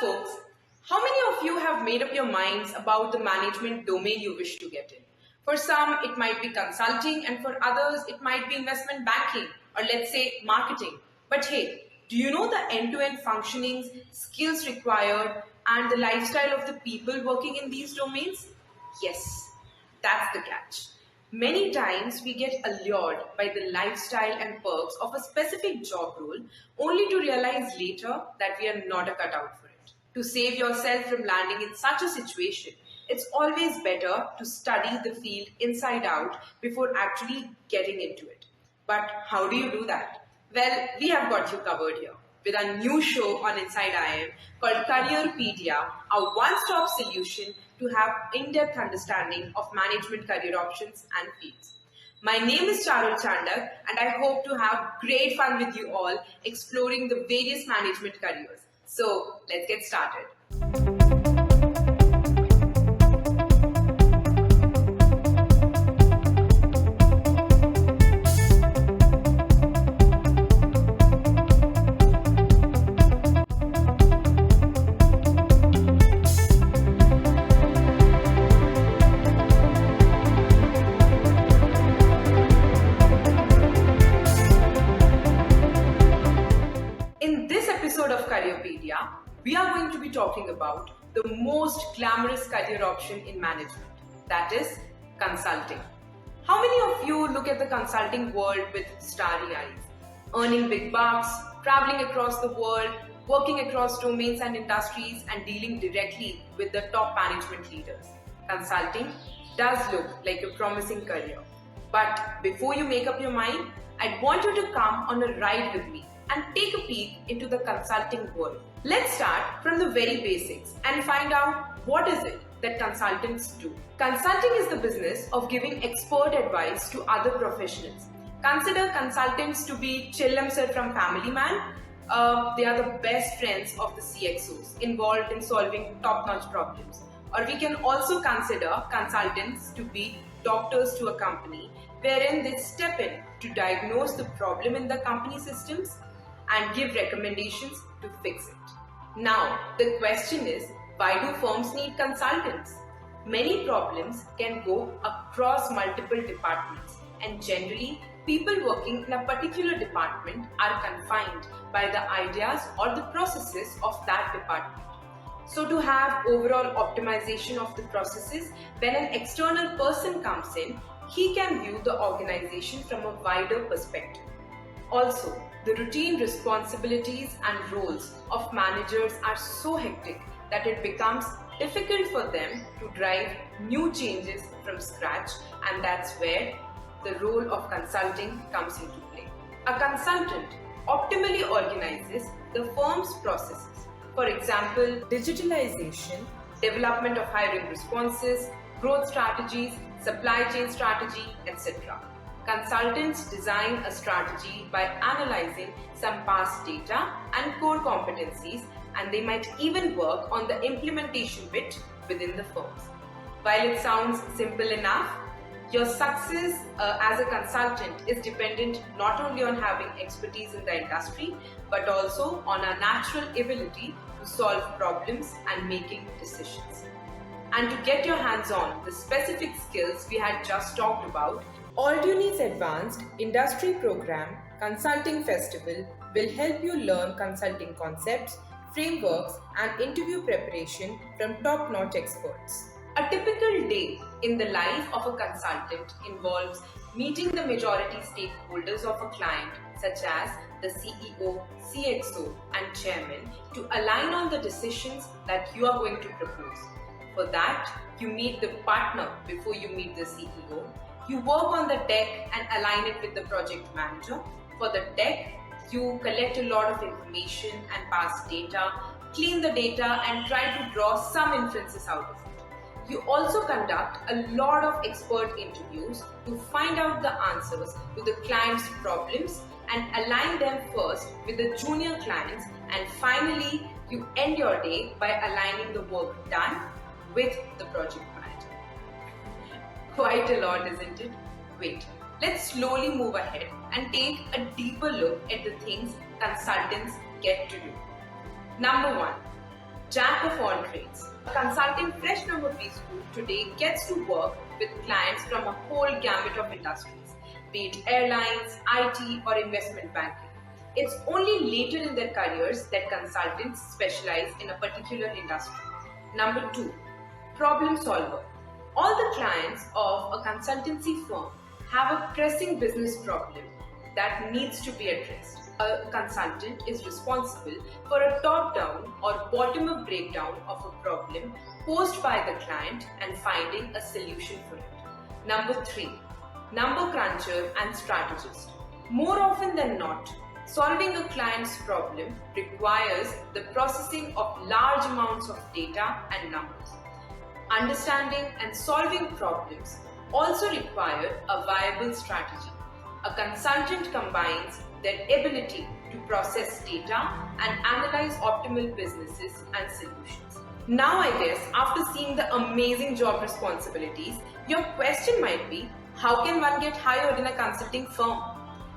folks, how many of you have made up your minds about the management domain you wish to get in? For some, it might be consulting, and for others, it might be investment banking, or let's say marketing. But hey, do you know the end-to-end functionings, skills required, and the lifestyle of the people working in these domains? Yes, that's the catch. Many times we get allured by the lifestyle and perks of a specific job role only to realize later that we are not a cutout for it. To save yourself from landing in such a situation, it's always better to study the field inside out before actually getting into it. But how do you do that? Well, we have got you covered here with a new show on InsideIIM called CareerPedia, a one-stop solution to have in-depth understanding of management career options and fields. My name is Charul Chandak, and I hope to have great fun with you all exploring the various management careers. So let's get started. In this episode of CareerPedia, we are going to be talking about the most glamorous career option in management, that is consulting. How many of you look at the consulting world with starry eyes? Earning big bucks, traveling across the world, working across domains and industries, and dealing directly with the top management leaders. Consulting does look like a promising career. But before you make up your mind, I'd want you to come on a ride with me and take a peek into the consulting world. Let's start from the very basics and find out what is it that consultants do. Consulting is the business of giving expert advice to other professionals. Consider consultants to be Chillam sir from Family Man. They are the best friends of the CXOs involved in solving top-notch problems. Or we can also consider consultants to be doctors to a company, wherein they step in to diagnose the problem in the company systems and give recommendations to fix it. Now, the question is, why do firms need consultants? Many problems can go across multiple departments, and generally, people working in a particular department are confined by the ideas or the processes of that department. So to have overall optimization of the processes, when an external person comes in, he can view the organization from a wider perspective. Also, the routine responsibilities and roles of managers are so hectic that it becomes difficult for them to drive new changes from scratch, and that's where the role of consulting comes into play. A consultant optimally organizes the firm's processes. For example, digitalization, development of hiring responses, growth strategies, supply chain strategy, etc. Consultants design a strategy by analyzing some past data and core competencies, and they might even work on the implementation bit within the firms. While it sounds simple enough, your success as a consultant is dependent not only on having expertise in the industry, but also on a natural ability to solve problems and making decisions. And to get your hands on the specific skills we had just talked about, AltUni's Advanced Industry Program Consulting Festival will help you learn consulting concepts, frameworks, and interview preparation from top-notch experts. A typical day in the life of a consultant involves meeting the majority stakeholders of a client, such as the CEO, CXO, and chairman, to align on the decisions that you are going to propose. For that, you meet the partner before you meet the CEO. You work on the deck and align it with the project manager. For the deck, you collect a lot of information and past data, clean the data, and try to draw some inferences out of it. You also conduct a lot of expert interviews to find out the answers to the client's problems and align them first with the junior clients, and finally, you end your day by aligning the work done with the project manager. Quite a lot, isn't it? Wait, let's slowly move ahead and take a deeper look at the things consultants get to do. Number one, jack of all trades. A consultant fresh from a preschool today gets to work with clients from a whole gamut of industries, be it airlines, IT, or investment banking. It's only later in their careers that consultants specialize in a particular industry. Number 2, problem solver. All the clients of a consultancy firm have a pressing business problem that needs to be addressed. A consultant is responsible for a top-down or bottom-up breakdown of a problem posed by the client and finding a solution for it. Number 3, number cruncher and strategist. More often than not, solving a client's problem requires the processing of large amounts of data and numbers. Understanding and solving problems also require a viable strategy. A consultant combines their ability to process data and analyze optimal businesses and solutions. Now I guess after seeing the amazing job responsibilities, your question might be, how can one get hired in a consulting firm?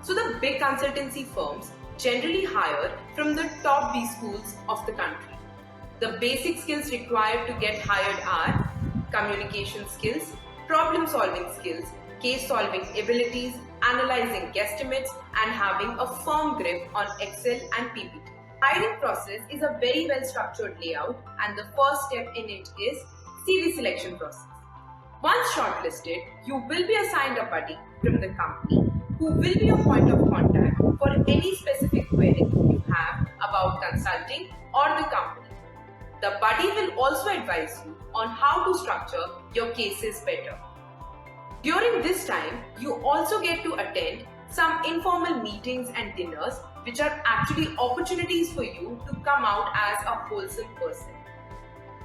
So the big consultancy firms generally hire from the top B schools of the country. The basic skills required to get hired are communication skills, problem solving skills, case solving abilities, analyzing guesstimates, and having a firm grip on Excel and PPT. Hiring process is a very well structured layout, and the first step in it is CV selection process. Once shortlisted, you will be assigned a buddy from the company who will be your point of contact for any specific query you have about consulting or the company. The buddy will also advise you on how to structure your cases better. During this time, you also get to attend some informal meetings and dinners, which are actually opportunities for you to come out as a wholesome person.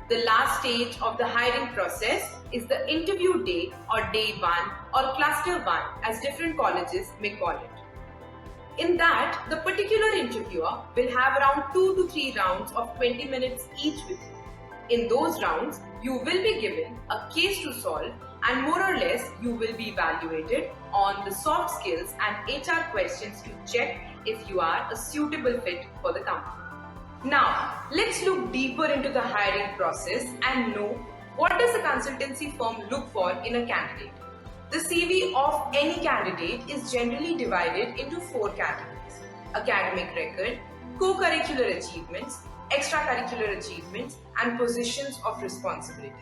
The last stage of the hiring process is the interview day or day 1 or cluster 1, as different colleges may call it. In that, the particular interviewer will have around 2 to 3 rounds of 20 minutes each with you. In those rounds, you will be given a case to solve, and more or less you will be evaluated on the soft skills and HR questions to check if you are a suitable fit for the company. Now, let's look deeper into the hiring process and know what does a consultancy firm look for in a candidate. The CV of any candidate is generally divided into 4 categories: academic record, co-curricular achievements, extracurricular achievements, and positions of responsibilities.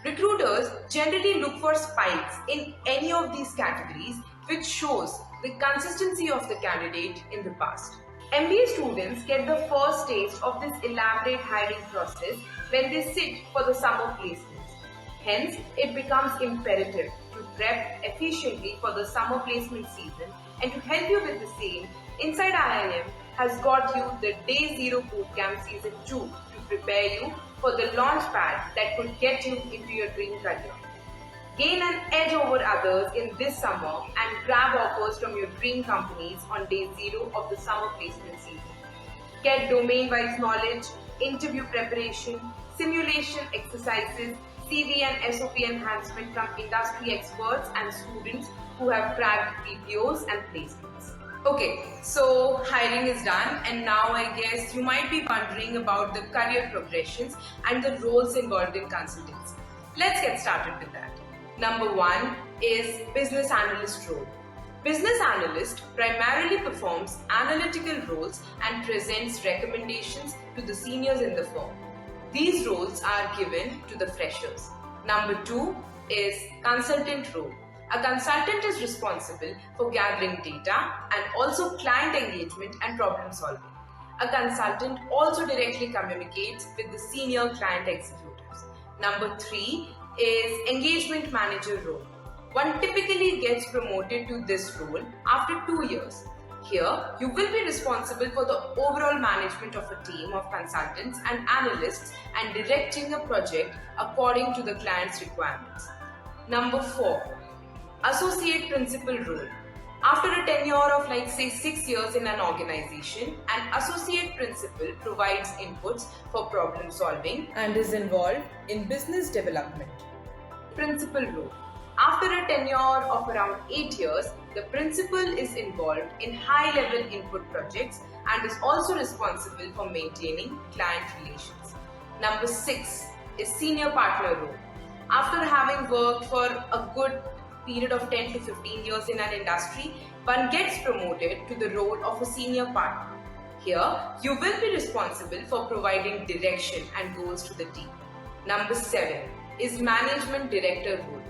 Recruiters generally look for spikes in any of these categories, which shows the consistency of the candidate in the past. MBA students get the first taste of this elaborate hiring process when they sit for the summer placements. Hence, it becomes imperative to prep efficiently for the summer placement season, and to help you with the same, InsideIIM has got you the Day Zero Bootcamp Season 2 to prepare you for the launch pad that could get you into your dream career. Gain an edge over others in this summer and grab offers from your dream companies on day 0 of the summer placement season. Get domain-wise knowledge, interview preparation, simulation exercises, CV and SOP enhancement from industry experts and students who have cracked PPOs and placements. Okay, so hiring is done, and now I guess you might be wondering about the career progressions and the roles involved in consultancy. Let's get started with that. Number 1 is business analyst role. Business analyst primarily performs analytical roles and presents recommendations to the seniors in the firm. These roles are given to the freshers. Number 2 is consultant role. A consultant is responsible for gathering data and also client engagement and problem solving. A consultant also directly communicates with the senior client executives. Number 3 is engagement manager role. One typically gets promoted to this role after 2 years. Here, you will be responsible for the overall management of a team of consultants and analysts and directing a project according to the client's requirements. Number 4, associate principal role. After a tenure of 6 years in an organization, an associate principal provides inputs for problem solving and is involved in business development. Principal role. After a tenure of around 8 years, the principal is involved in high-level input projects and is also responsible for maintaining client relations. Number 6 is senior partner role. After having worked for a good period of 10 to 15 years in an industry, one gets promoted to the role of a senior partner. Here, you will be responsible for providing direction and goals to the team. Number 7 is management director role.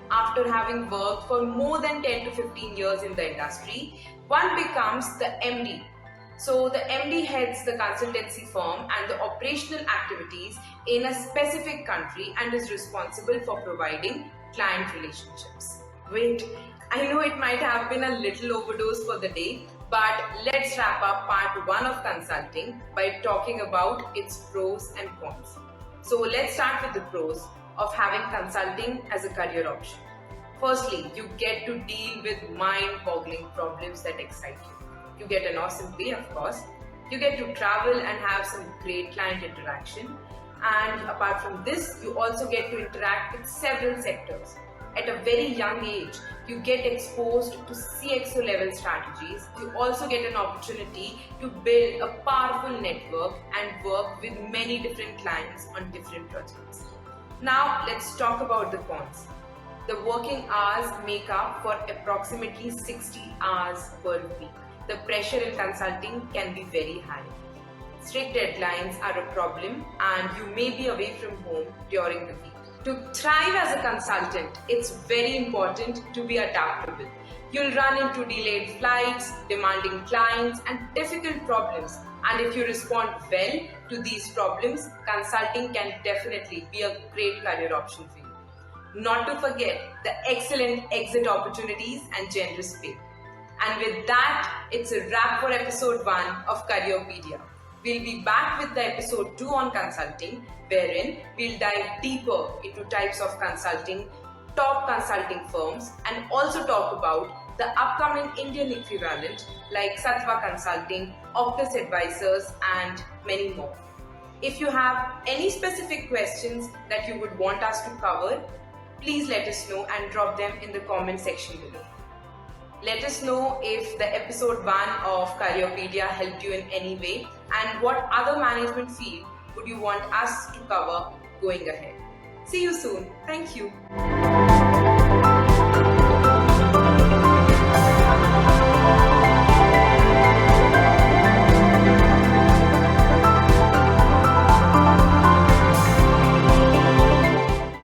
After having worked for more than 10 to 15 years in the industry, one becomes the MD. So the MD heads the consultancy firm and the operational activities in a specific country and is responsible for providing client relationships. Wait, I know it might have been a little overdose for the day, but let's wrap up part 1 of consulting by talking about its pros and cons. So let's start with the pros of having consulting as a career option. Firstly, you get to deal with mind-boggling problems that excite you. You get an awesome pay, of course. You get to travel and have some great client interaction. And apart from this, you also get to interact with several sectors. At a very young age, you get exposed to CXO level strategies. You also get an opportunity to build a powerful network and work with many different clients on different projects. Now, let's talk about the cons. The working hours make up for approximately 60 hours per week. The pressure in consulting can be very high. Strict deadlines are a problem and you may be away from home during the week. To thrive as a consultant, it's very important to be adaptable. You'll run into delayed flights, demanding clients, and difficult problems. And if you respond well to these problems, consulting can definitely be a great career option for you. Not to forget the excellent exit opportunities and generous pay. And with that, it's a wrap for episode 1 of CareerPedia. We'll be back with the episode 2 on consulting, wherein we'll dive deeper into types of consulting, top consulting firms, and also talk about the upcoming Indian equivalent like Sattva Consulting, Optus Advisors, and many more. If you have any specific questions that you would want us to cover, please let us know and drop them in the comment section below. Let us know if the episode 1 of CareerPedia helped you in any way and what other management field would you want us to cover going ahead. See you soon. Thank you.